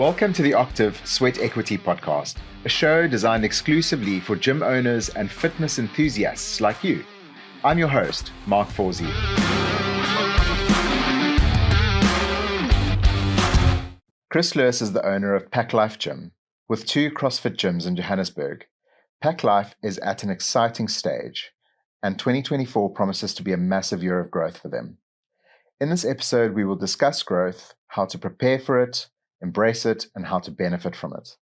Welcome to the Octiv Sweat Equity Podcast, a show designed exclusively for gym owners and fitness enthusiasts like you. I'm your host, Mark Forsey. Chris Lewis is the owner of Packlife Gym, with 2 CrossFit gyms in Johannesburg. Packlife is at an exciting stage, and 2024 promises to be a massive year of growth for them. In this episode, we will discuss growth, how to prepare for it, embrace it, and how to benefit from it.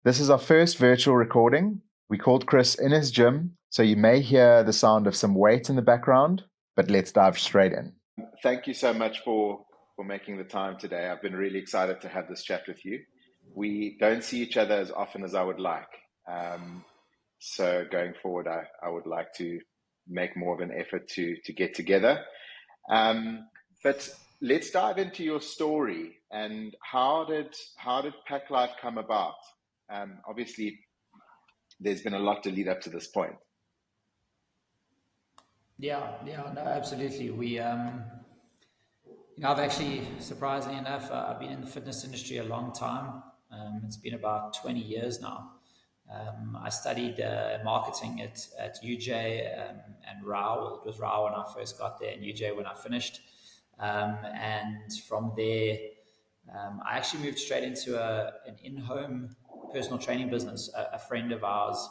This is our first virtual recording. We called Chris in his gym, so you may hear the sound of some weight in the background, but let's dive straight in. Thank you so much for making the time today. I've been really excited to have this chat with you. We don't see each other as often as I would like. So going forward, I would like to make more of an effort to get together. But let's dive into your story and how did Packlife come about? Obviously, there's been a lot to lead up to this point. No, absolutely. I've actually, surprisingly enough, I've been in the fitness industry a long time. It's been about 20 years now. I studied marketing at UJ and RAW. Well, it was RAW when I first got there and UJ when I finished. And from there, I actually moved straight into an in-home personal training business. A friend of ours,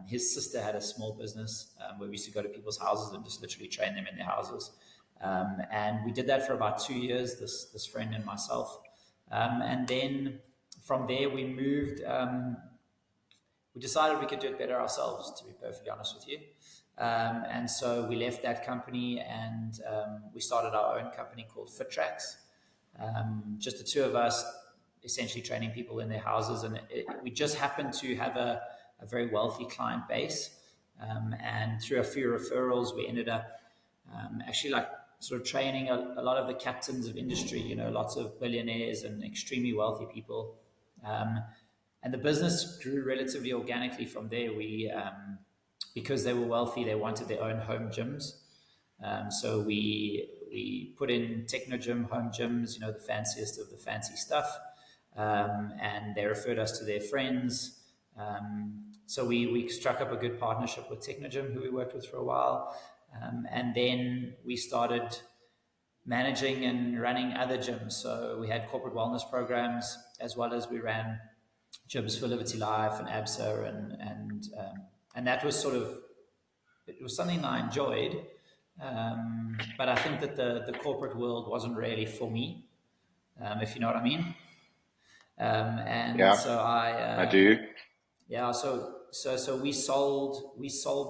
his sister had a small business where we used to go to people's houses and just literally train them in their houses. And we did that for about 2 years, this friend and myself. And then from there, we moved. We decided we could do it better ourselves, to be perfectly honest with you. And so we left that company and we started our own company called FitTracks. Just the 2 of us, essentially training people in their houses. And we just happened to have a very wealthy client base. And through a few referrals, we ended up actually like sort of training a lot of the captains of industry, lots of billionaires and extremely wealthy people. And the business grew relatively organically from there. We, because they were wealthy, they wanted their own home gyms. So we put in Techno Gym, home gyms, the fanciest of the fancy stuff. And they referred us to their friends. So we struck up a good partnership with Techno Gym, who we worked with for a while. And then we started managing and running other gyms. So we had corporate wellness programs, as well as we ran gyms for Liberty Life and ABSA, and that was it was something I enjoyed, but I think that the corporate world wasn't really for me, if you know what I mean. So I do. Yeah, so we sold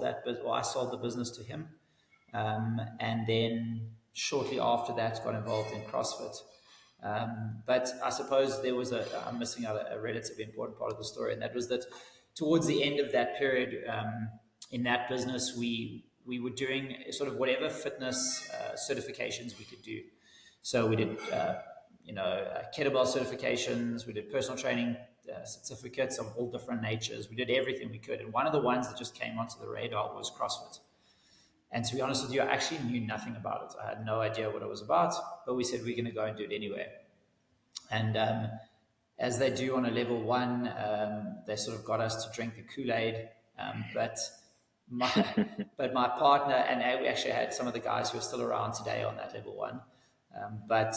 that, well, I sold the business to him, and then shortly after that got involved in CrossFit. But I suppose I'm missing out a relatively important part of the story, and that was that towards the end of that period in that business, we were doing sort of whatever fitness certifications we could do. So we did, kettlebell certifications, we did personal training certificates of all different natures. We did everything we could. And one of the ones that just came onto the radar was CrossFit. And to be honest with you, I actually knew nothing about it. I had no idea what it was about, but we said we're going to go and do it anyway. And as they do on a level 1, they sort of got us to drink the Kool-Aid. But my partner, and we actually had some of the guys who are still around today on that level 1. But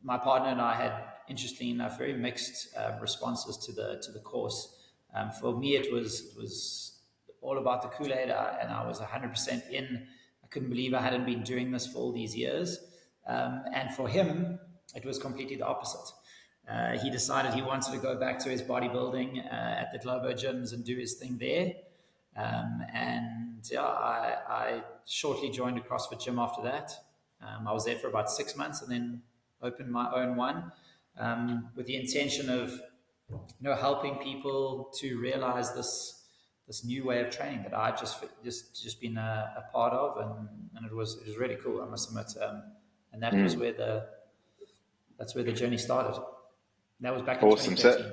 my partner and I had, interestingly enough, very mixed responses to the course. For me, it was all about the Kool-Aid, and I was 100% in. I couldn't believe I hadn't been doing this for all these years. And for him, it was completely the opposite. He decided he wanted to go back to his bodybuilding at the Globo gyms and do his thing there. I shortly joined a CrossFit gym after that. I was there for about 6 months and then opened my own one with the intention of helping people to realize this new way of training that I just been a part of, and it was really cool, I must admit. And that was that's where the journey started. That was back in 2013.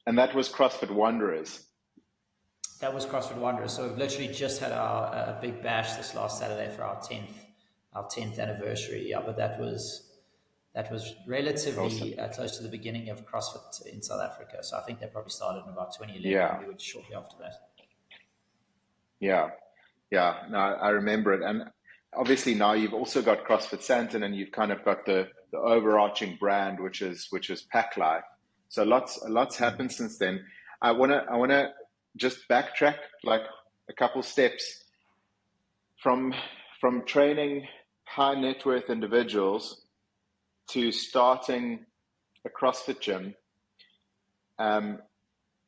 And that was CrossFit Wanderers. That was CrossFit Wanderers. So we've literally just had our big bash this last Saturday for our 10th anniversary. Yeah, but that was that was Awesome. relatively close to the beginning of CrossFit in South Africa. So I think they probably started in about 2011, and Yeah, we were shortly after that. yeah, yeah. No, I remember it. And obviously now you've also got CrossFit Santon, and you've kind of got the overarching brand, which is Packlife. So lots happened since then. I wanna just backtrack like a couple steps from from training high net worth individuals to starting a CrossFit gym. Um,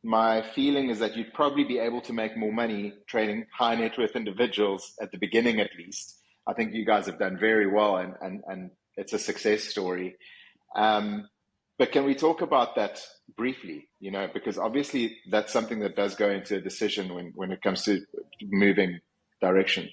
my feeling is that you'd probably be able to make more money training high net worth individuals at the beginning, at least. I think you guys have done very well, and it's a success story. Um, but can we talk about that briefly? Because obviously that's something that does go into a decision when it comes to moving direction.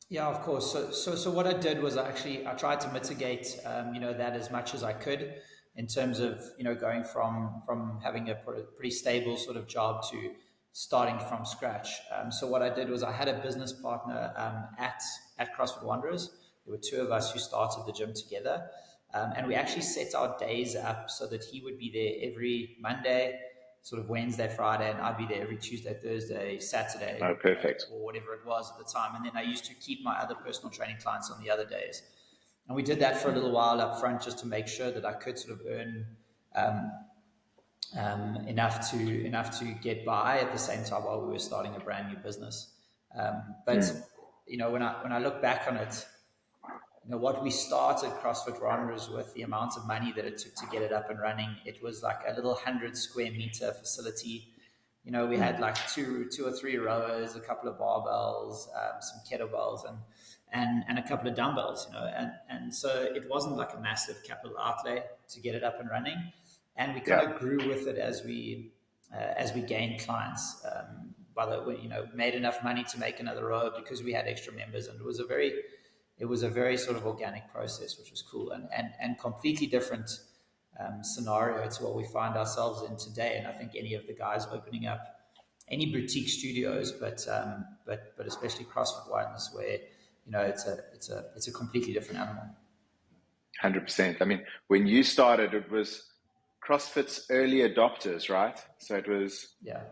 Yeah, of course. So what I did was I tried to mitigate, that as much as I could in terms of, going from having a pretty stable sort of job to starting from scratch. So what I did was I had a business partner at CrossFit Wanderers. There were two of us who started the gym together, and we actually set our days up so that he would be there every Monday, sort of Wednesday, Friday, and I'd be there every Tuesday, Thursday, Oh, Saturday, perfect. or whatever it was at the time. And then I used to keep my other personal training clients on the other days. And we did that for a little while up front just to make sure that I could sort of earn enough to get by at the same time while we were starting a brand new business. But Mm. when I look back on it, what we started CrossFit Wanderers with, the amount of money that it took to get it up and running, it was like a little 100 square meter facility. We had Mm. like two or three rowers, a couple of barbells, some kettlebells, and a couple of dumbbells. And so it wasn't like a massive capital outlay to get it up and running, and we kind Yeah. of grew with it as we gained clients. By the way, made enough money to make another row because we had extra members, and it was a very sort of organic process, which was cool and completely different scenario to what we find ourselves in today. And I think any of the guys opening up any boutique studios, but especially CrossFit ones, where it's a completely different animal. 100%. I mean, when you started, it was CrossFit's early adopters, right? So it was Yeah,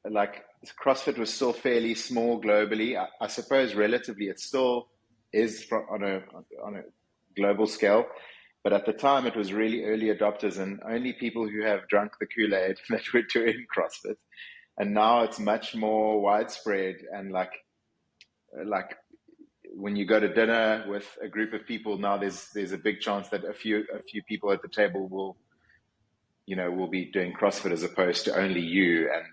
like CrossFit was still fairly small globally. I suppose relatively it still is on a global scale, but at the time it was really early adopters and only people who have drunk the Kool-Aid that were doing CrossFit. And now it's much more widespread, and like when you go to dinner with a group of people now, there's a big chance that a few people at the table will be doing CrossFit as opposed to only you, and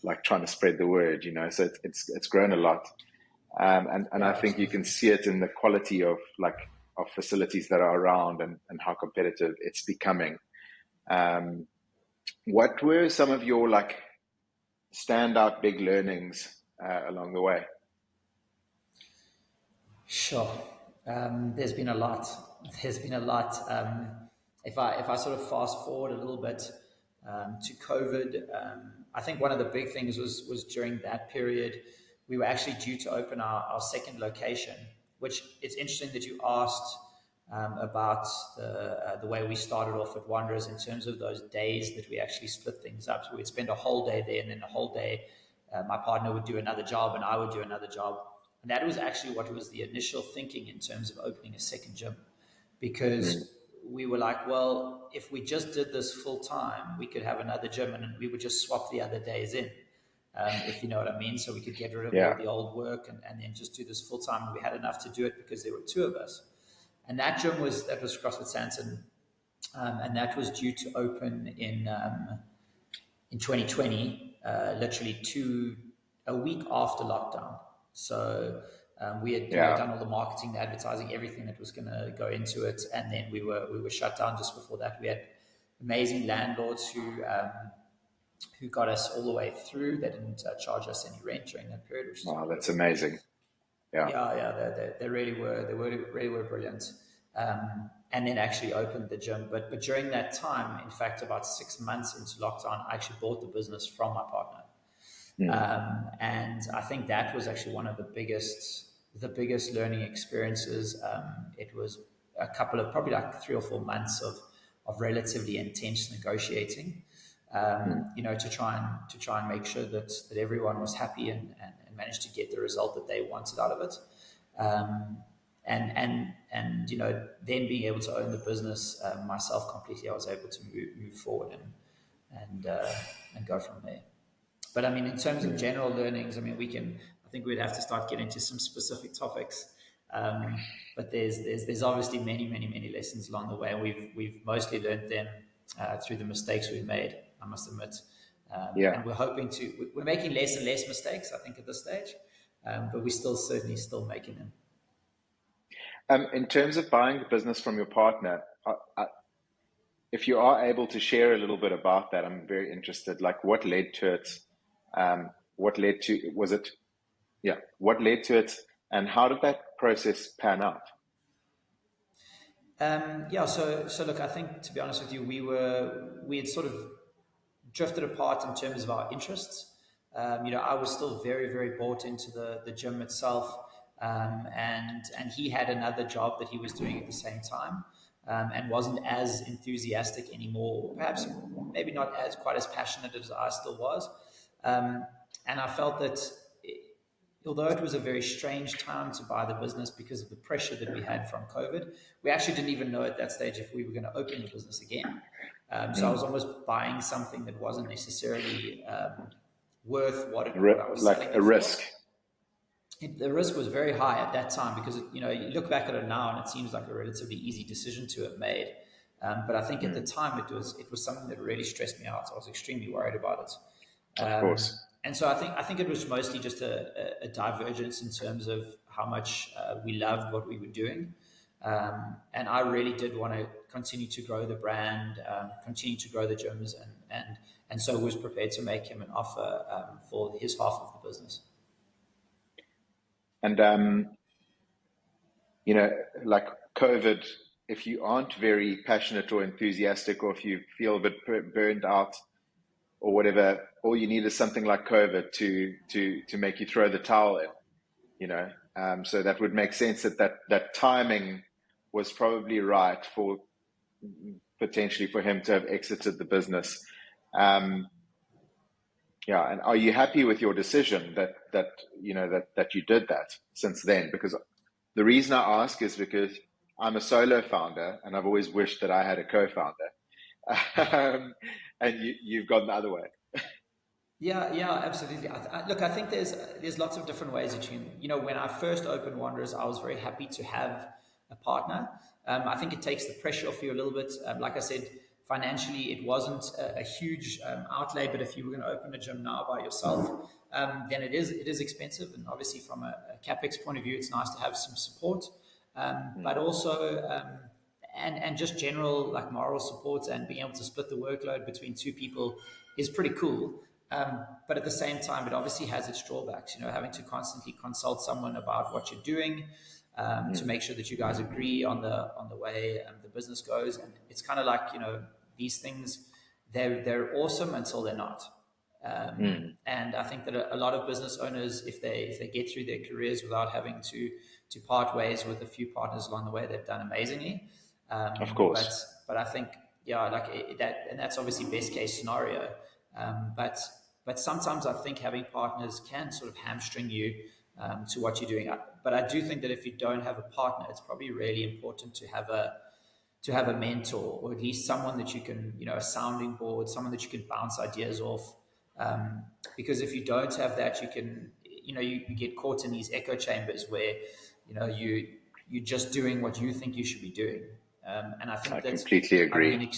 like trying to spread the word. So it's grown a lot, and I yeah, think you absolutely. can see it in the quality of facilities that are around, and how competitive it's becoming. Um, what were some of your like standout big learnings along the way? Sure. There's been a lot. There's been a lot. If I sort of fast forward a little bit to COVID, I think one of the big things was during that period, we were actually due to open our second location, which it's interesting that you asked about the way we started off at Wanderers in terms of those days that we actually split things up. So we'd spend a whole day there, and then a whole day my partner would do another job and I would do another job. And that was actually what was the initial thinking in terms of opening a second gym, Mm, because we were like, well, if we just did this full time, we could have another gym and we would just swap the other days in, if you know what I mean. So we could get rid of all yeah. the old work and then just do this full time. And we had enough to do it because there were two of us. And that was CrossFit Santon, and that was due to open in 2020, literally a week after lockdown. So we had Yeah. done all the marketing, the advertising, everything that was going to go into it, and then we were shut down just before that. We had amazing landlords who got us all the way through. They didn't charge us any rent during that period, which is Wow, that's incredible. amazing. Yeah. Yeah, yeah, they really were. They really were brilliant. And then actually opened the gym. But during that time, in fact, about 6 months into lockdown, I actually bought the business from my partner. Mm, And I think that was actually one of the biggest learning experiences. It was a couple of probably like 3 or 4 months of relatively intense negotiating, to try and make sure that everyone was happy and managed to get the result that they wanted out of it. And then being able to own the business myself completely, I was able to move forward and go from there. But I mean, in terms of general learnings, I mean, I think we'd have to start getting to some specific topics. But there's obviously many lessons along the way, and we've mostly learned them through the mistakes we've made, I must admit. And we're making less and less mistakes, I think, at this stage, but we're certainly still making them. In terms of buying the business from your partner, if you are able to share a little bit about that, I'm very interested. Like, what led to it? What led to it, and how did that process pan out? So look, I think, to be honest with you, we had sort of drifted apart in terms of our interests. I was still very bought into the gym itself, and he had another job that he was doing at the same time, and wasn't as enthusiastic anymore. Perhaps maybe not quite as passionate as I still was. And I felt that although it was a very strange time to buy the business because of the pressure that we had from COVID, we actually didn't even know at that stage if we were going to open the business again. So I was almost buying something that wasn't necessarily worth what I was selling it for. Risk. The risk was very high at that time because, you look back at it now and it seems like a relatively easy decision to have made. But I think at the time it was something that really stressed me out. I was extremely worried about it. Of course. And so I think it was mostly just a divergence in terms of how much we loved what we were doing. And I really did want to continue to grow the brand, continue to grow the gyms, and so was prepared to make him an offer for his half of the business. And, like COVID, if you aren't very passionate or enthusiastic, or if you feel a bit burned out or whatever, all you need is something like COVID to make you throw the towel in, so that would make sense that timing was probably right for potentially for him to have exited the business. And are you happy with your decision that you did that since then? Because the reason I ask is because I'm a solo founder and I've always wished that I had a co-founder. And you've gone the other way. Yeah, absolutely. Look, I think there's lots of different ways that when I first opened Wanderers, I was very happy to have a partner. I think it takes the pressure off you a little bit. Like I said, financially, it wasn't a huge outlay, but if you were going to open a gym now by yourself, then it is expensive. And obviously from a CapEx point of view, it's nice to have some support, but also, and just general like moral support and being able to split the workload between two people is pretty cool. But at the same time, it obviously has its drawbacks, having to constantly consult someone about what you're doing, to make sure that you guys agree on the way the business goes. And it's kind of like, these things, they're awesome until they're not. And I think that a lot of business owners, if they get through their careers without having to part ways with a few partners along the way, they've done amazingly. Of course. But I think, that, and that's obviously best case scenario. But sometimes I think having partners can sort of hamstring you to what you're doing. But I do think that if you don't have a partner, it's probably really important to have a mentor, or at least someone that you can, a sounding board, someone that you can bounce ideas off. Because if you don't have that, you can, you get caught in these echo chambers where, you're just doing what you think you should be doing. And I think I completely agree.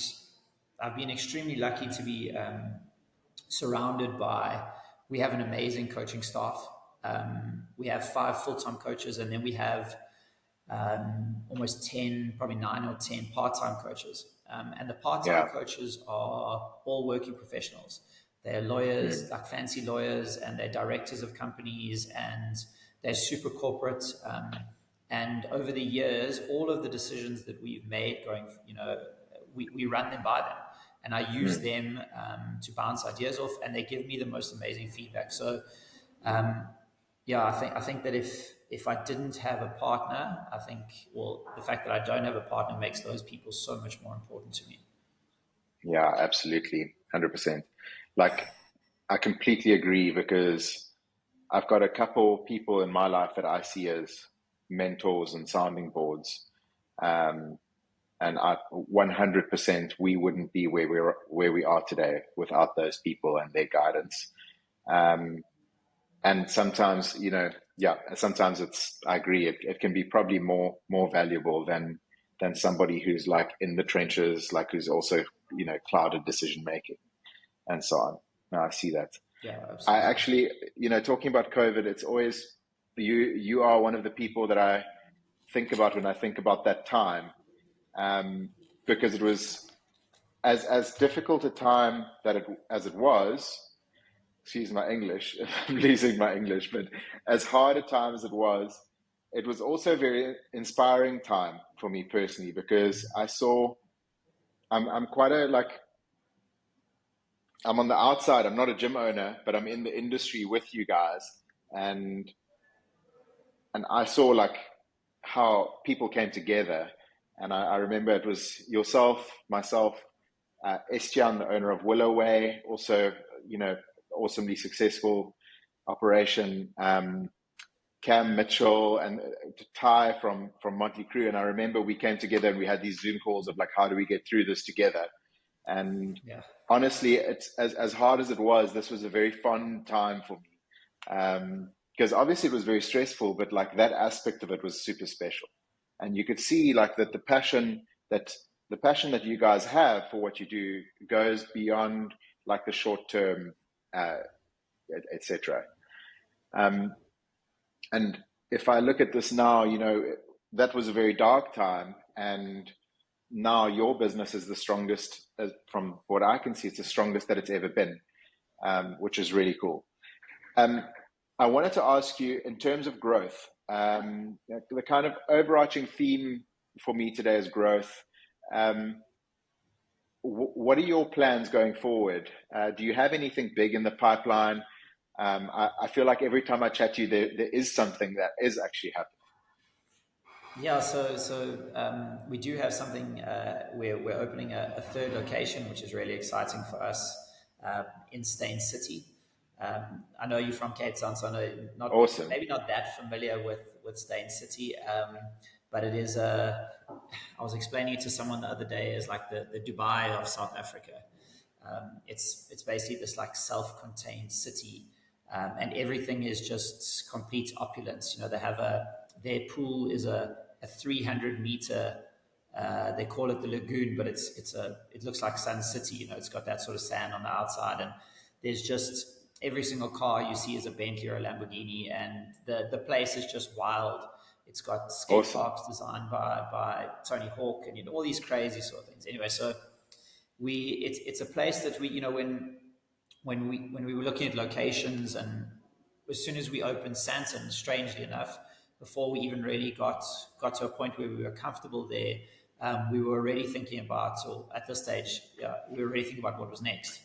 I've been extremely lucky to be surrounded by, we have an amazing coaching staff. We have 5 full-time coaches, and then we have almost 10, probably 9 or 10 part-time coaches. And the part-time coaches are all working professionals. They're lawyers, like fancy lawyers, and they're directors of companies, and they're super corporate. And over the years, all of the decisions that we've made we run them by them. And I use them to bounce ideas off, and they give me the most amazing feedback. So, I think that if I didn't have a partner, I think, well, the fact that I don't have a partner makes those people so much more important to me. Yeah, absolutely. 100%. Like, I completely agree because I've got a couple people in my life that I see as mentors and sounding boards. Um, and 100% we wouldn't be where we are today without those people and their guidance. Um, and sometimes, yeah, sometimes I agree, it can be probably more valuable than somebody who's like in the trenches, like who's also, clouded decision making and so on. No, I see that. Yeah, I absolutely. actually, talking about COVID, it's always you are one of the people that I think about when I think about that time, because it was as difficult a time as it was. Excuse my English, I'm losing my English, but as hard a time as it was also a very inspiring time for me personally because I saw I'm quite a like I'm on the outside. I'm not a gym owner, but I'm in the industry with you guys, and I saw like how people came together. And I remember it was yourself, myself, Estian, the owner of Willowway, also, awesomely successful operation. Cam Mitchell and Ty from Motley Crue. And I remember we came together and we had these Zoom calls of like, how do we get through this together? And Yeah. honestly, it's as hard as it was, this was a very fun time for me. Because obviously it was very stressful, but like that aspect of it was super special. And you could see like that the passion that you guys have for what you do goes beyond like the short term, uh, etc. Um, and if I look at this now, that was a very dark time, and now your business is the strongest, from what I can see, it's the strongest that it's ever been, which is really cool. Um, I wanted to ask you in terms of growth, the kind of overarching theme for me today is growth. Um, what are your plans going forward? Do you have anything big in the pipeline? I feel like every time I chat to you, there is something that is actually happening. Yeah, we do have something. We're opening a third location, which is really exciting for us in Stain City. I know you're from Cape Town, so I know Awesome. maybe not that familiar with Stain City, but it is I was explaining it to someone the other day as like the Dubai of South Africa. It's basically this like self-contained city, and everything is just complete opulence. They have their pool is a 300-meter. They call it the lagoon, but it looks like Sun City. It's got that sort of sand on the outside, and there's just every single car you see is a Bentley or a Lamborghini, and the place is just wild. It's got skate Awesome. parks designed by Tony Hawk, and all these crazy sort of things. Anyway, so it's a place that we when we were looking at locations, and as soon as we opened Santon, strangely enough, before we even really got to a point where we were comfortable there, we were already thinking about, or at this stage, yeah, we were already thinking about what was next.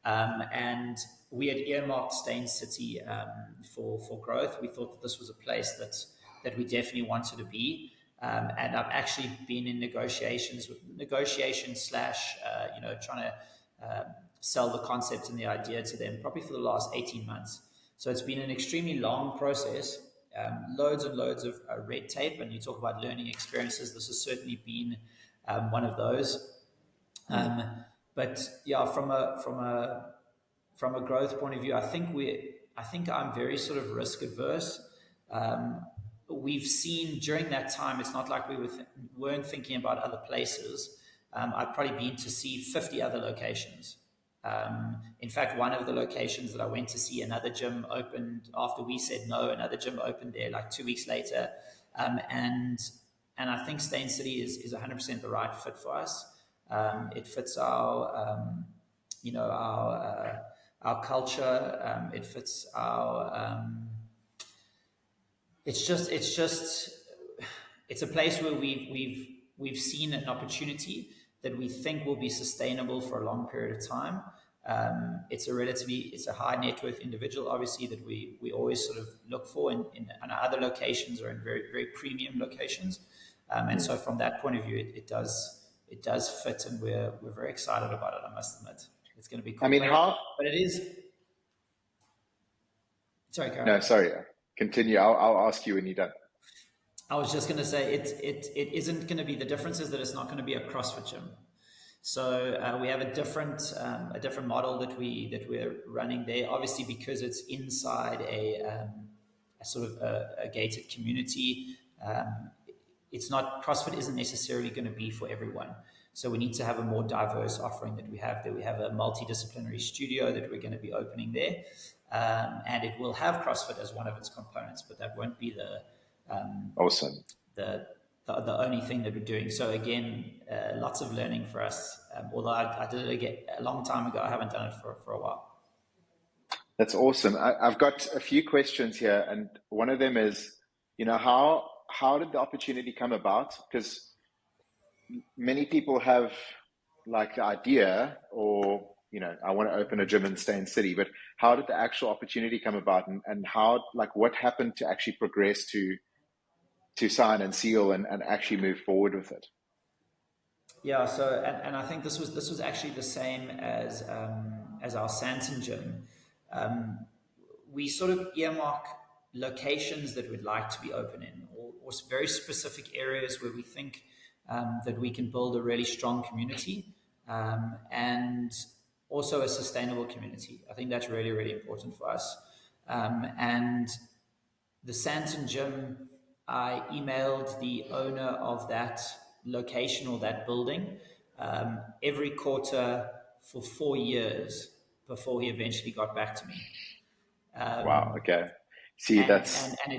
And we had earmarked Stain City for growth. We thought that this was a place that we definitely wanted to be. And I've actually been in negotiations slash, trying to sell the concept and the idea to them probably for the last 18 months. So it's been an extremely long process, loads and loads of red tape. And you talk about learning experiences. This has certainly been one of those. Mm. But yeah, from a growth point of view, I think I'm very sort of risk adverse. We've seen during that time, it's not like weren't thinking about other places. I've probably been to see 50 other locations. In fact, one of the locations that I went to see, another gym opened after we said no. Another gym opened there like 2 weeks later, and I think Stain City is 100% the right fit for us. It fits our culture. It fits our. It's a place where we've seen an opportunity that we think will be sustainable for a long period of time. It's a high net worth individual, obviously, that we always sort of look for in our other locations or in very, very premium locations. And so from that point of view, it does fit, and we're very excited about it, I must admit. It's going to be I cool. mean, how? But it is, sorry, No, Karen. sorry. Continue. I'll ask you when you're done. I was just going to say it isn't going to be, the difference is that it's not going to be a CrossFit gym. So we have a different model that we're running there. Obviously, because it's inside a sort of a gated community. It's not, CrossFit isn't necessarily going to be for everyone. So we need to have a more diverse offering that we have there. We have a multidisciplinary studio that we're going to be opening there, and it will have CrossFit as one of its components, but that won't be Awesome. the only thing that we're doing. So again, lots of learning for us. Although I did it again a long time ago, I haven't done it for a while. That's awesome. I've got a few questions here, and one of them is, how did the opportunity come about? Because many people have like the idea, or I want to open a gym in Stain City, but how did the actual opportunity come about, and how, like, what happened to actually progress to sign and seal and actually move forward with it? Yeah, so and I think this was actually the same as our Santon gym. We sort of earmark locations that we'd like to be open in, or very specific areas where we think that we can build a really strong community, and also a sustainable community. I think that's really, really important for us. And the Santon gym, I emailed the owner of that location or that building every quarter for 4 years before he eventually got back to me. Wow. Okay. See, And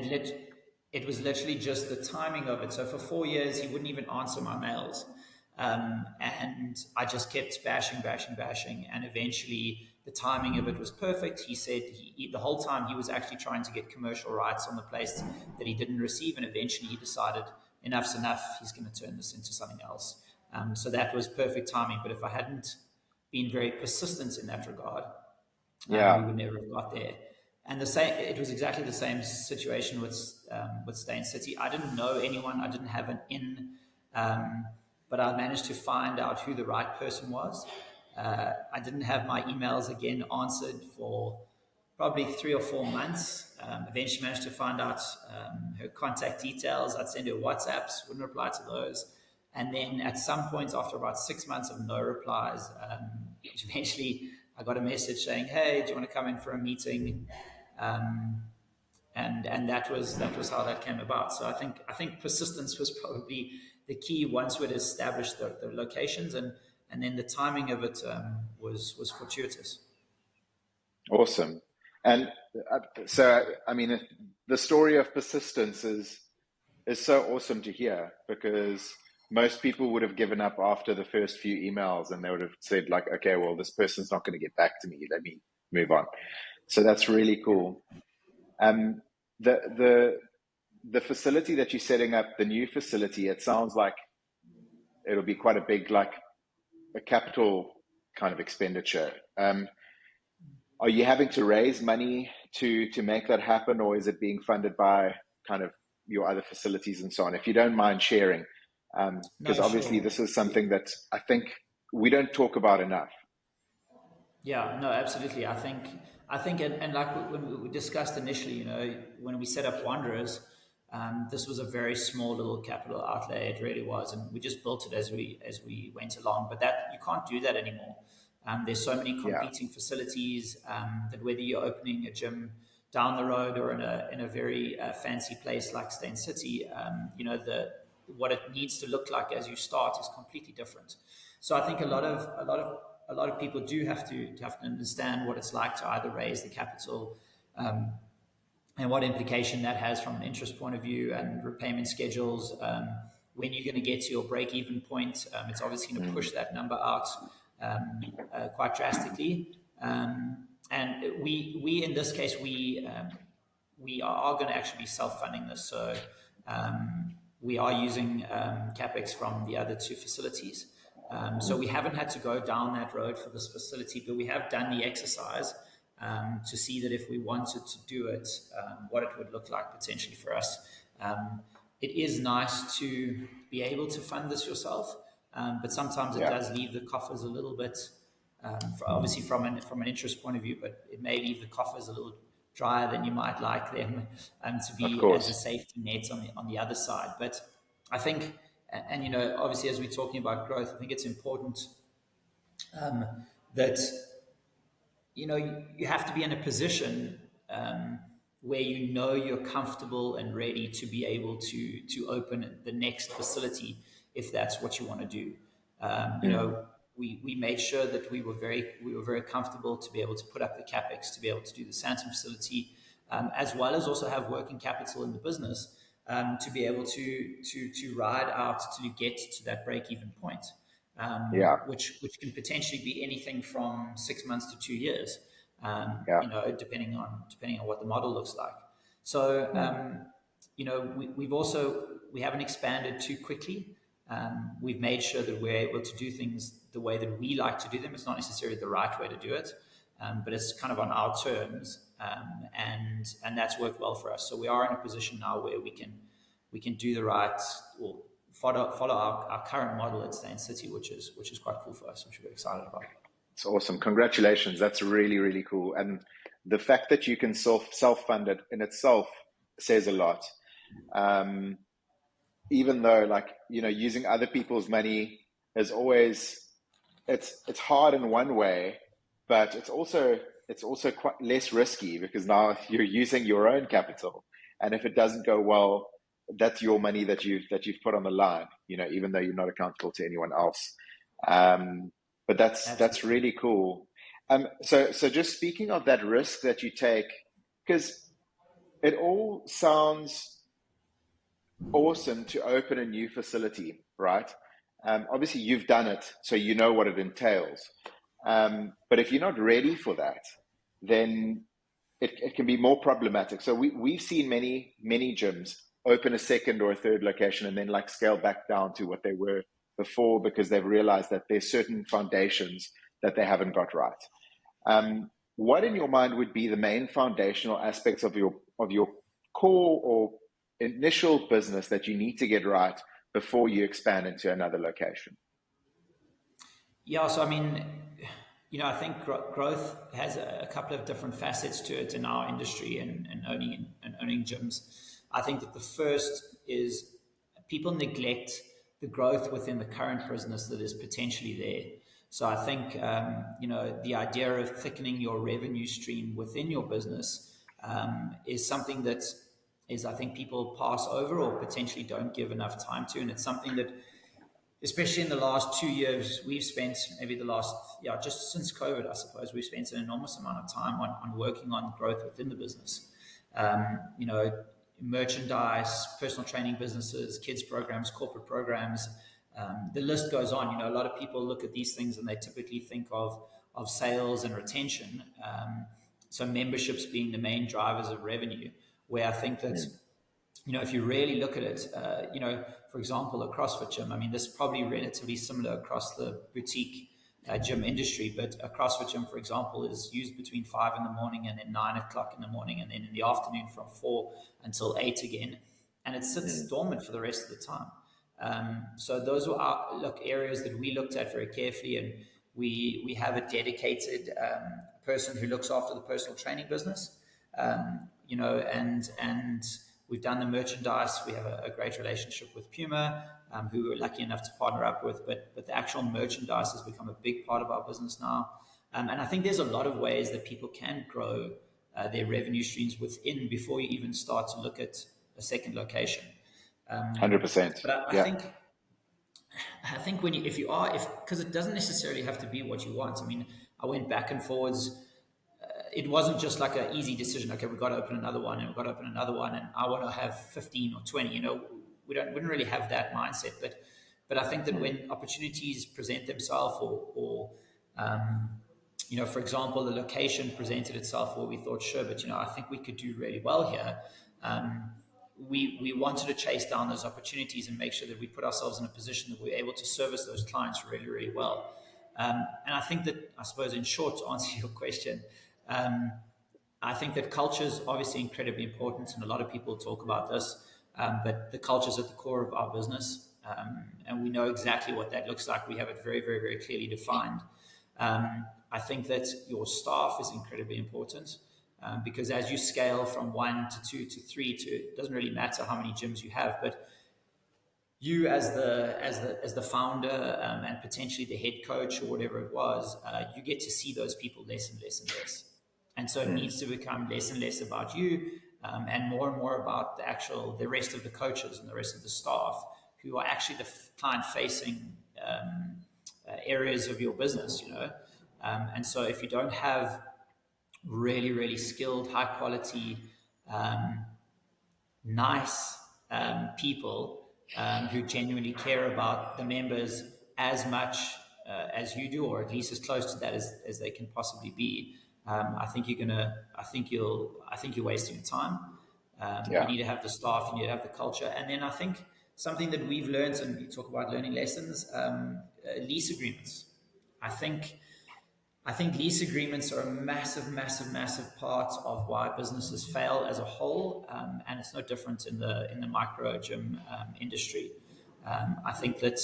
it was literally just the timing of it. So for 4 years, he wouldn't even answer my mails. And I just kept bashing. And eventually the timing of it was perfect. He said the whole time he was actually trying to get commercial rights on the place that he didn't receive. And eventually he decided enough's enough. He's going to turn this into something else. So that was perfect timing. But if I hadn't been very persistent in that regard, yeah. we would never have got there. And it was exactly the same situation with Stain City. I didn't know anyone. I didn't have an in, but I managed to find out who the right person was. I didn't have my emails again answered for probably 3 or 4 months. Eventually managed to find out her contact details. I'd send her WhatsApps, wouldn't reply to those. And then at some point, after about 6 months of no replies, eventually I got a message saying, "Hey, do you want to come in for a meeting?" And that was how that came about. So I think persistence was probably the key once we'd established the locations, and then the timing of it was fortuitous. Awesome. And so, I mean, the story of persistence is so awesome to hear, because most people would have given up after the first few emails, and they would have said, like, okay, well, this person's not going to get back to me. Let me move on. So that's really cool. The facility that you're setting up, the new facility, it sounds like it'll be quite a big, like a capital kind of expenditure. Are you having to raise money to make that happen, or is it being funded by kind of your other facilities and so on? If you don't mind sharing, because obviously Sure. this is something that I think we don't talk about enough. Yeah, no, absolutely. I think, and like when we discussed initially, when we set up Wanderers, this was a very small little capital outlay. It really was, and we just built it as we went along. But that, you can't do that anymore. There's so many competing facilities that whether you're opening a gym down the road or in a very fancy place like Stain City, what it needs to look like as you start is completely different. So I think a lot of people do have to understand what it's like to either raise the capital, and what implication that has from an interest point of view and repayment schedules. When you're going to get to your break-even point, it's obviously going to push that number out quite drastically. And we in this case, we are going to actually be self-funding this. So we are using CapEx from the other two facilities. So we haven't had to go down that road for this facility, but we have done the exercise to see that if we wanted to do it, what it would look like potentially for us. It is nice to be able to fund this yourself, but sometimes it does leave the coffers a little bit, obviously from an interest point of view, but it may leave the coffers a little drier than you might like them to Of be as a course. safety net on the other side. But I think, and obviously as we're talking about growth, I think it's important that you have to be in a position where you're comfortable and ready to be able to open the next facility if that's what you want to do. We made sure that we were very comfortable to be able to put up the capex to be able to do the Santon facility, as well as also have working capital in the business to be able to ride out to get to that break even point. Which can potentially be anything from 6 months to 2 years, depending on what the model looks like. So, we haven't expanded too quickly. We've made sure that we're able to do things the way that we like to do them. It's not necessarily the right way to do it, but it's kind of on our terms, and that's worked well for us. So we are in a position now where we can do the right, or follow our current model at Stain City, which is quite cool for us, which we're excited about. It's awesome. Congratulations. That's really, really cool. And the fact that you can self-fund it in itself says a lot. Even though, using other people's money is always, it's hard in one way, but it's also quite less risky because now you're using your own capital. And if it doesn't go well, that's your money that you've put on the line, even though you're not accountable to anyone else. But that's really cool. So just speaking of that risk that you take, because it all sounds awesome to open a new facility, right? Obviously you've done it, so you know what it entails. But if you're not ready for that, then it can be more problematic. So we've seen many gyms open a second or a third location and then scale back down to what they were before because they've realized that there's certain foundations that they haven't got right. What in your mind would be the main foundational aspects of your core or initial business that you need to get right before you expand into another location? Yeah, so I mean, I think growth has a couple of different facets to it in our industry and owning gyms. I think that the first is people neglect the growth within the current business that is potentially there. So I think, the idea of thickening your revenue stream within your business is something that I think people pass over or potentially don't give enough time to. And it's something that, especially in the last 2 years, we've spent maybe just since COVID, I suppose, we've spent an enormous amount of time on working on growth within the business. Merchandise, personal training businesses, kids programs, corporate programs. The list goes on. A lot of people look at these things and they typically think of sales and retention. So memberships being the main drivers of revenue, where I think that, if you really look at it, for example, a CrossFit gym, I mean, this is probably relatively similar across the boutique gym industry, but a CrossFit gym, for example, is used between 5 in the morning and then 9 o'clock in the morning, and then in the afternoon from 4 until 8 again. And it sits dormant for the rest of the time. So those were areas that we looked at very carefully, and we have a dedicated person who looks after the personal training business, and we've done the merchandise. We have a great relationship with Puma, who we're lucky enough to partner up with. But the actual merchandise has become a big part of our business now. And I think there's a lot of ways that people can grow their revenue streams within before you even start to look at a second location. 100%. But I think because it doesn't necessarily have to be what you want. I mean, I went back and forwards. It wasn't just like an easy decision. Okay, we've got to open another one, and we've got to open another one, and I want to have 15 or 20. We wouldn't really have that mindset. But I think that when opportunities present themselves, or for example, the location presented itself where we thought, sure, but I think we could do really well here. we wanted to chase down those opportunities and make sure that we put ourselves in a position that we're able to service those clients really, really well. And I think that, I suppose, in short, to answer your question, I think that culture is obviously incredibly important, and a lot of people talk about this, but the culture is at the core of our business, and we know exactly what that looks like. We have it very, very, very clearly defined. I think that your staff is incredibly important, because as you scale from 1 to 2 to 3 to, it doesn't really matter how many gyms you have, but you as the founder, and potentially the head coach or whatever it was, you get to see those people less and less and less. And so it needs to become less and less about you, and more about the rest of the coaches and the rest of the staff, who are actually the client facing areas of your business, and so if you don't have really, really skilled, high quality, nice people, who genuinely care about the members as much as you do, or at least as close to that as they can possibly be, I think you're wasting your time. You need to have the staff, you need to have the culture, and then I think something that we've learned, and you talk about learning lessons, lease agreements. I think lease agreements are a massive, massive, massive part of why businesses fail as a whole, and it's no different in the micro gym industry. I think that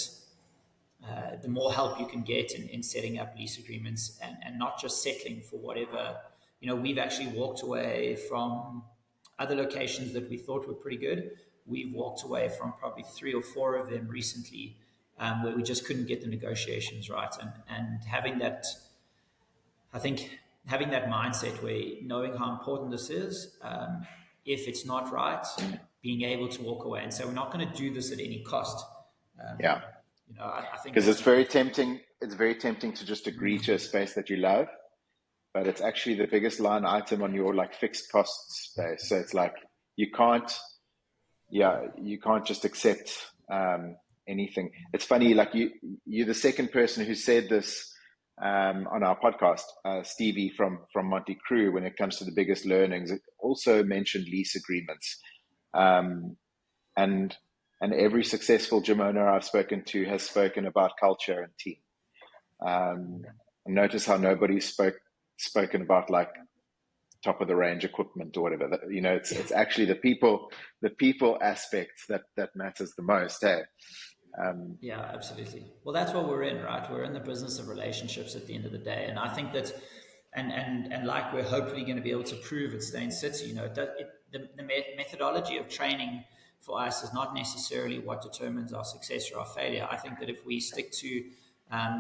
the more help you can get in setting up lease agreements, and not just settling for whatever, we've actually walked away from other locations that we thought were pretty good. We've walked away from probably 3 or 4 of them recently, where we just couldn't get the negotiations right, and having that. I think having that mindset where knowing how important this is, if it's not right, being able to walk away and say, we're not going to do this at any cost. I think because it's very tempting. It's very tempting to just agree to a space that you love, but it's actually the biggest line item on your fixed cost space. So it's like you can't just accept anything. It's funny, you're the second person who said this on our podcast. Stevie from Monte Crew, when it comes to the biggest learnings, it also mentioned lease agreements, and every successful gym owner I've spoken to has spoken about culture and team. Notice how nobody's spoken about top of the range equipment or whatever. It's actually the people aspect that matters the most. Hey. Yeah, absolutely. Well, that's what we're in, right? We're in the business of relationships at the end of the day, and I think that, and like we're hopefully going to be able to prove at Stain City, the methodology of training for us is not necessarily what determines our success or our failure. I think that if we stick to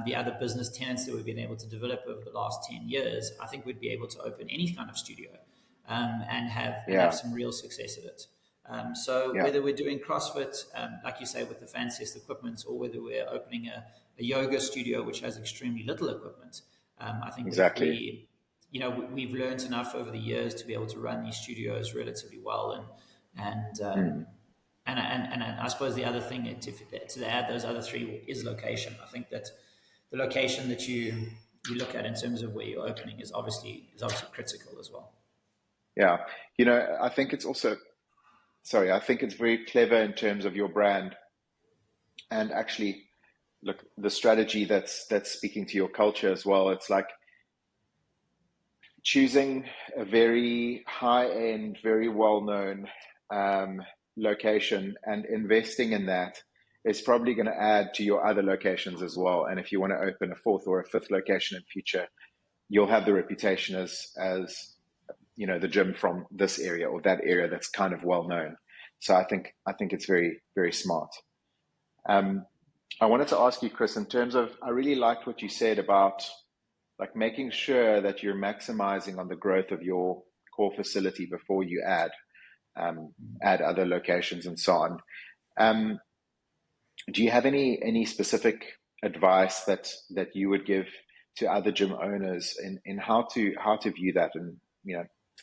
the other business tenets that we've been able to develop over the last 10 years, I think we'd be able to open any kind of studio, and have some real success at it. Whether we're doing CrossFit, like you say, with the fanciest equipment, or whether we're opening a yoga studio which has extremely little equipment, I think exactly. We've learned enough over the years to be able to run these studios relatively well, and I suppose the other thing to add those other 3 is location. I think that the location that you look at in terms of where you're opening is obviously critical as well. Yeah, I think it's also. Sorry, I think it's very clever in terms of your brand, and actually, look, the strategy that's speaking to your culture as well. It's like choosing a very high-end, very well-known location and investing in that is probably going to add to your other locations as well. And if you want to open a 4th or a 5th location in future, you'll have the reputation as the gym from this area or that area that's kind of well known. So I think it's very, very smart. I wanted to ask you, Chris, in terms of, I really liked what you said about making sure that you're maximizing on the growth of your core facility before you add other locations and so on. Do you have any specific advice that you would give to other gym owners in how to view that, and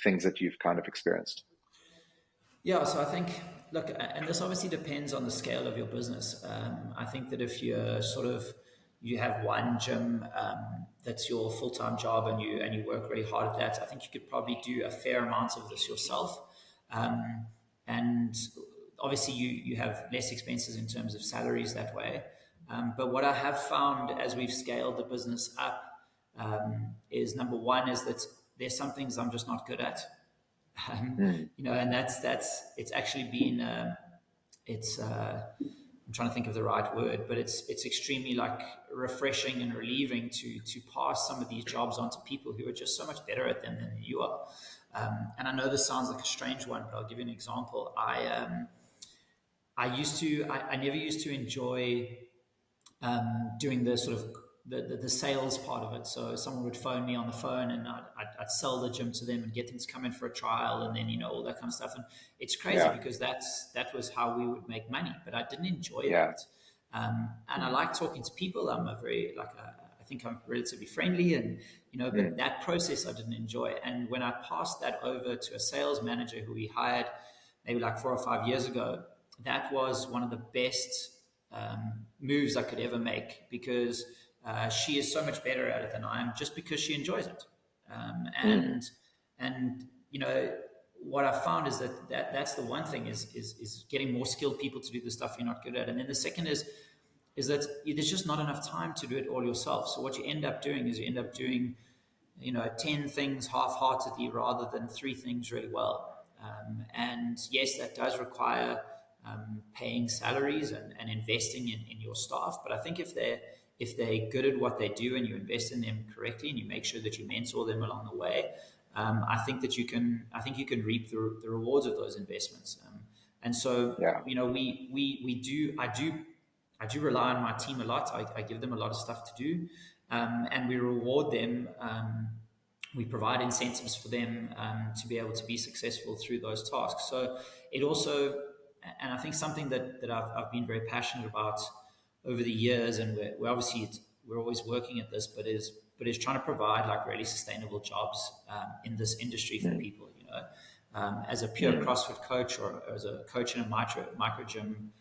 things that you've kind of experienced? Yeah, so I think, look, and this obviously depends on the scale of your business. I think that if you're you have one gym that's your full-time job, and you work really hard at that, I think you could probably do a fair amount of this yourself. and obviously you have less expenses in terms of salaries that way. But what I have found as we've scaled the business up is, number one, is that there's some things I'm just not good at. And that's it's actually been it's I'm trying to think of the right word, but it's extremely like refreshing and relieving to pass some of these jobs on to people who are just so much better at them than you are. And I know this sounds like a strange one, but I'll give you an example. I never used to enjoy doing the sort of the sales part of it. So someone would phone me on the phone, and I'd sell the gym to them and get them to come in for a trial, and then all that kind of stuff. And it's crazy because that was how we would make money, but I didn't enjoy that. And I like talking to people. I'm I think I'm relatively friendly, and but that process I didn't enjoy. And when I passed that over to a sales manager who we hired maybe like 4 or 5 years ago, that was one of the best moves I could ever make, because she is so much better at it than I am, just because she enjoys it. And what I found is that's the one thing is getting more skilled people to do the stuff you're not good at. And then the second is that there's just not enough time to do it all yourself. So what you end up doing is you end up doing 10 things half-heartedly rather than 3 things really well. And yes, that does require paying salaries and investing in your staff. But I think if they're good at what they do and you invest in them correctly and you make sure that you mentor them along the way, I think you can reap the rewards of those investments. And so I do rely on my team a lot. I give them a lot of stuff to do, and we reward them. We provide incentives for them to be able to be successful through those tasks. So it also, and I think something that I've been very passionate about over the years, and we're obviously we're always working at this, but is trying to provide like really sustainable jobs in this industry for people. As a pure CrossFit coach or as a coach in a micro gym,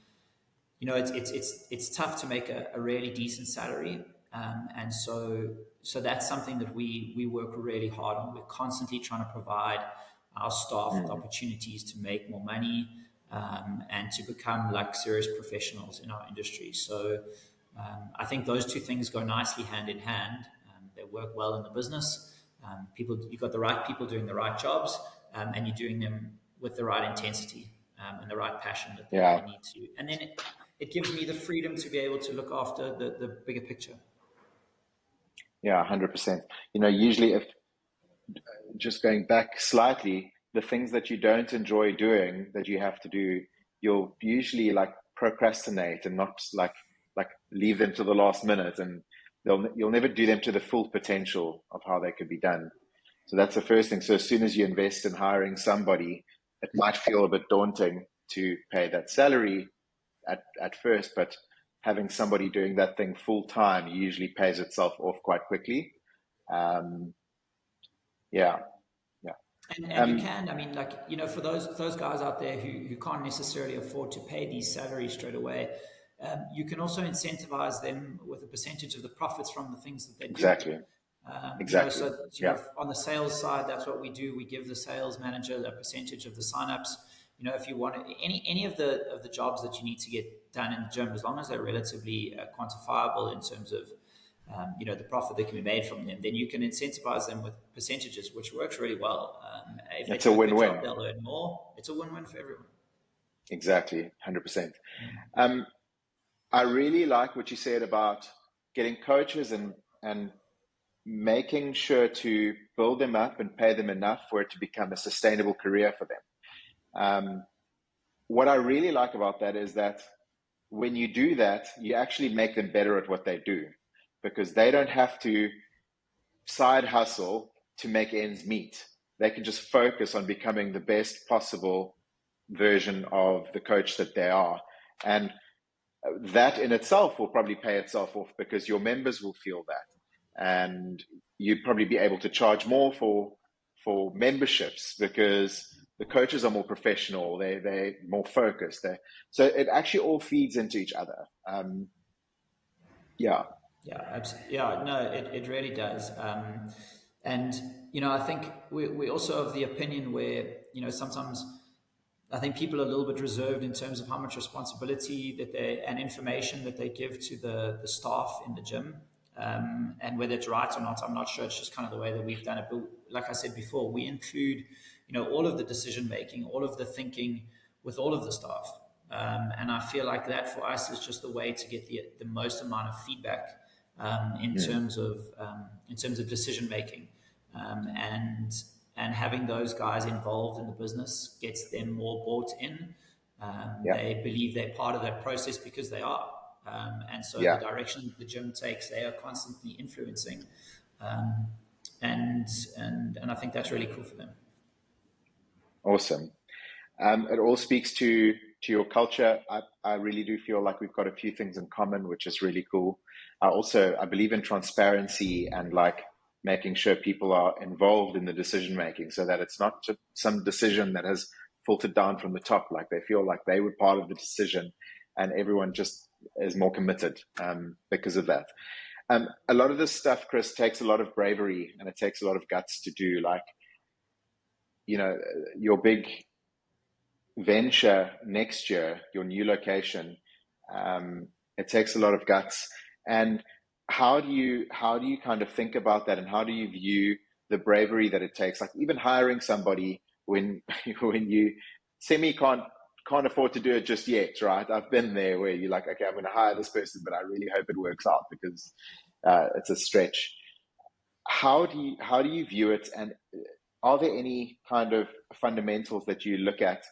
it's tough to make a really decent salary. And so that's something that we work really hard on. We're constantly trying to provide our staff with opportunities to make more money and to become like serious professionals in our industry. So I think those two things go nicely hand in hand. They work well in the business. You've got the right people doing the right jobs, and you're doing them with the right intensity and the right passion that they need to. And then it gives me the freedom to be able to look after the bigger picture. Yeah, 100%. Usually if just going back slightly, the things that you don't enjoy doing that you have to do, you'll usually like procrastinate and not like leave them to the last minute, and you'll never do them to the full potential of how they could be done. So that's the first thing. So as soon as you invest in hiring somebody, it might feel a bit daunting to pay that salary at first, but having somebody doing that thing full time usually pays itself off quite quickly. And you can, for those guys out there who can't necessarily afford to pay these salaries straight away, you can also incentivize them with a percentage of the profits from the things that they do. Exactly. On the sales side, that's what we do. We give the sales manager a percentage of the signups. If you want any of the jobs that you need to get done in the gym, as long as they're relatively quantifiable in terms of the profit that can be made from them, then you can incentivize them with percentages, which works really well. If it's a win-win. They'll earn more. It's a win-win for everyone. Exactly, 100%. I really like what you said about getting coaches and making sure to build them up and pay them enough for it to become a sustainable career for them. What I really like about that is that when you do that, you actually make them better at what they do, because they don't have to side hustle to make ends meet. They can just focus on becoming the best possible version of the coach that they are. And that in itself will probably pay itself off, because your members will feel that. And you'd probably be able to charge more for memberships, because the coaches are more professional, they're more focused. So it actually all feeds into each other. Yeah, absolutely. Yeah, no, it really does. And I think we also of the opinion where sometimes I think people are a little bit reserved in terms of how much responsibility that they and information that they give to the staff in the gym. And whether it's right or not, I'm not sure. It's just kind of the way that we've done it. But like I said before, we include, all of the decision making, all of the thinking with all of the staff. And I feel like that for us is just the way to get the most amount of feedback in Mm. terms of decision making, and having those guys involved in the business gets them more bought in. Yeah. They believe they're part of that process because they are, and so the Yeah. direction that the gym takes, they are constantly influencing, um, and I think that's really cool for them. Awesome. It all speaks to your culture. I really do feel like we've got a few things in common, which is really cool. I believe in transparency and like making sure people are involved in the decision making, so that it's not just some decision that has filtered down from the top. Like they feel like they were part of the decision, and everyone just is more committed because of that. A lot of this stuff, Chris, takes a lot of bravery and it takes a lot of guts to do. Like, your big venture next year, your new location, it takes a lot of guts. And how do you kind of think about that, and how do you view the bravery that it takes? Like even hiring somebody when when you semi can't afford to do it just yet, right? I've been there where you're like, okay, I'm going to hire this person, but I really hope it works out because it's a stretch. How do you view it, and are there any kind of fundamentals that you look at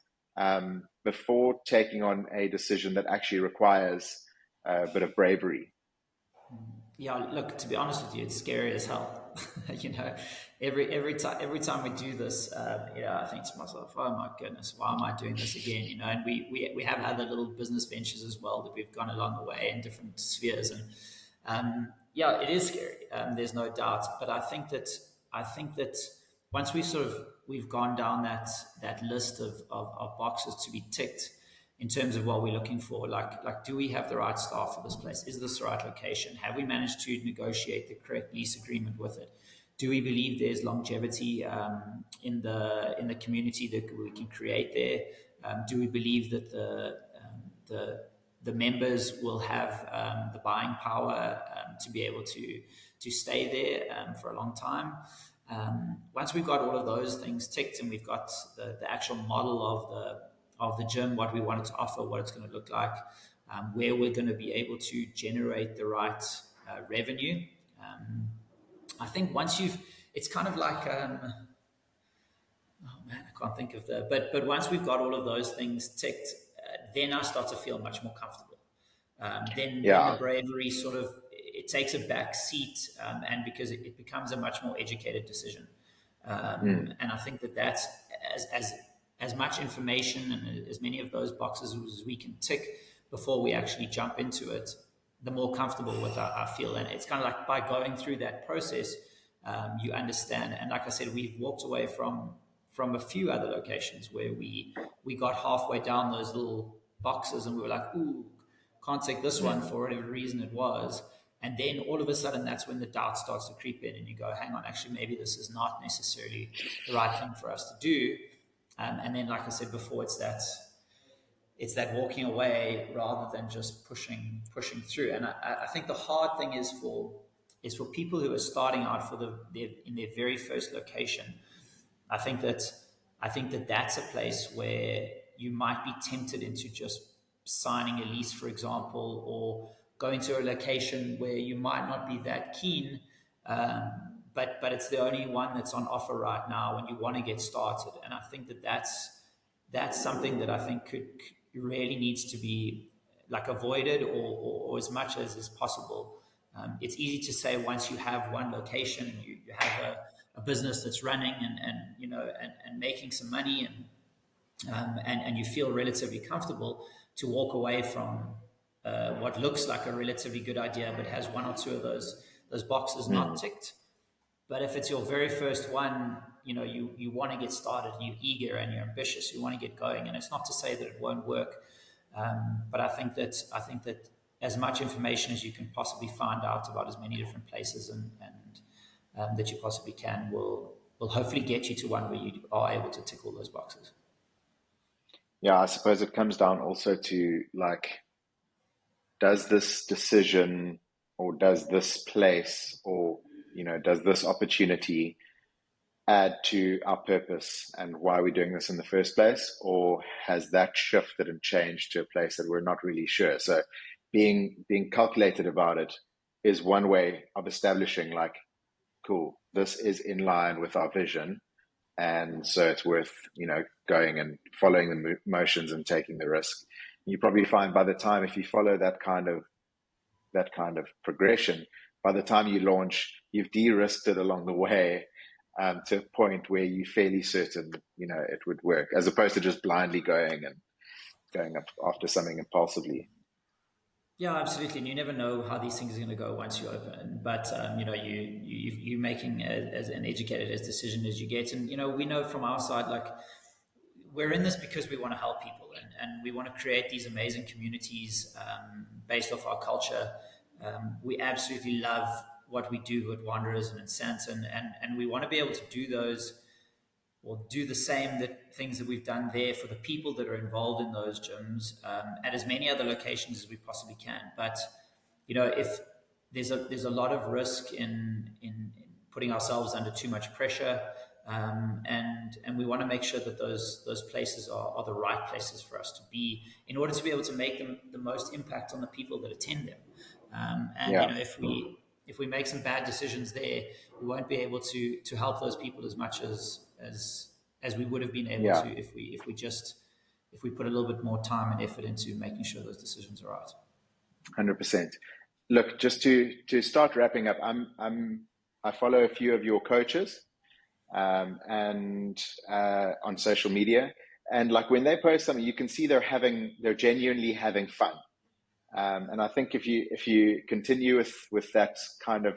before taking on a decision that actually requires a bit of bravery? Yeah, look, to be honest with you, it's scary as hell. you know, every time we do this, I think to myself, oh my goodness, why am I doing this again? And we have other little business ventures as well that we've gone along the way in different spheres, and yeah, it is scary. There's no doubt, but I think that once we've gone down that list of boxes to be ticked in terms of what we're looking for. Like, do we have the right staff for this place? Is this the right location? Have we managed to negotiate the correct lease agreement with it? Do we believe there's longevity in the community that we can create there? Do we believe that the members will have the buying power to be able to stay there for a long time? Once we've got all of those things ticked and we've got the actual model of the gym, what we want it to offer, what it's going to look like, where we're going to be able to generate the right revenue. I think it's kind of like, oh man, I can't think of but once we've got all of those things ticked, then I start to feel much more comfortable. Then the Yeah. bravery sort of it takes a back seat, and because it becomes a much more educated decision. Mm. And I think that's as much information and as many of those boxes as we can tick before we actually jump into it, the more comfortable with I feel. And it's kind of like by going through that process, you understand. And like I said, we've walked away from a few other locations where we got halfway down those little boxes and we were like, ooh, can't take this one Mm. for whatever reason it was. And then all of a sudden, that's when the doubt starts to creep in, and you go, hang on, actually, maybe this is not necessarily the right thing for us to do. And then, like I said before, it's that walking away rather than just pushing through. And I think the hard thing is for people who are starting out in their very first location. I think that that's a place where you might be tempted into just signing a lease, for example, or going to a location where you might not be that keen, but it's the only one that's on offer right now, and you want to get started. And I think that that's something that I think could really needs to be like avoided, or as much as is possible. It's easy to say once you have one location and you have a business that's running and making some money, and you feel relatively comfortable to walk away from what looks like a relatively good idea but has one or two of those boxes not Mm. ticked. But if it's your very first one, you want to get started, you're eager and you're ambitious, you want to get going. And it's not to say that it won't work, but I think that as much information as you can possibly find out about as many different places and that you possibly can will hopefully get you to one where you are able to tick all those boxes. Yeah, I suppose it comes down also to like, does this decision or does this place or, does this opportunity add to our purpose and why we're doing this in the first place? Or has that shifted and changed to a place that we're not really sure? So being calculated about it is one way of establishing like, cool, this is in line with our vision. And so it's worth, going and following the motions and taking the risk. You probably find by the time, if you follow that kind of progression, by the time you launch, you've de-risked it along the way, to a point where you're fairly certain, it would work, as opposed to just blindly going up after something impulsively. Yeah, absolutely. And you never know how these things are going to go once you open. But you making as an educated as decision as you get, and we know from our side, like we're in this because we want to help people, and we want to create these amazing communities based off our culture. We absolutely love what we do at Wanderers and in Santon, and we want to be able to do those or do the same things that we've done there for the people that are involved in those gyms at as many other locations as we possibly can. But if there's a lot of risk in putting ourselves under too much pressure, and we want to make sure that those places are the right places for us to be in order to be able to make them the most impact on the people that attend them. And Yeah, if we make some bad decisions there, we won't be able to help those people as much as we would have been able yeah, to if we put a little bit more time and effort into making sure those decisions are right. 100%. Look, just to start wrapping up, I follow a few of your coaches, and on social media, and like when they post something, you can see they're genuinely having fun. And I think if you continue with that kind of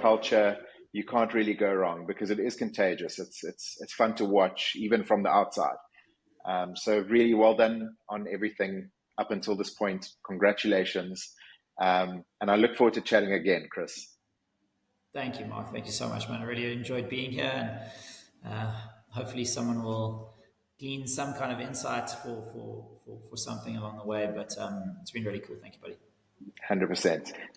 culture, you can't really go wrong because it is contagious. It's fun to watch even from the outside. So really well done on everything up until this point. Congratulations. And I look forward to chatting again, Chris. Thank you, Mark. Thank you so much, man. I really enjoyed being here, and hopefully, someone will glean some kind of insight for something along the way. But it's been really cool. Thank you, buddy. 100%.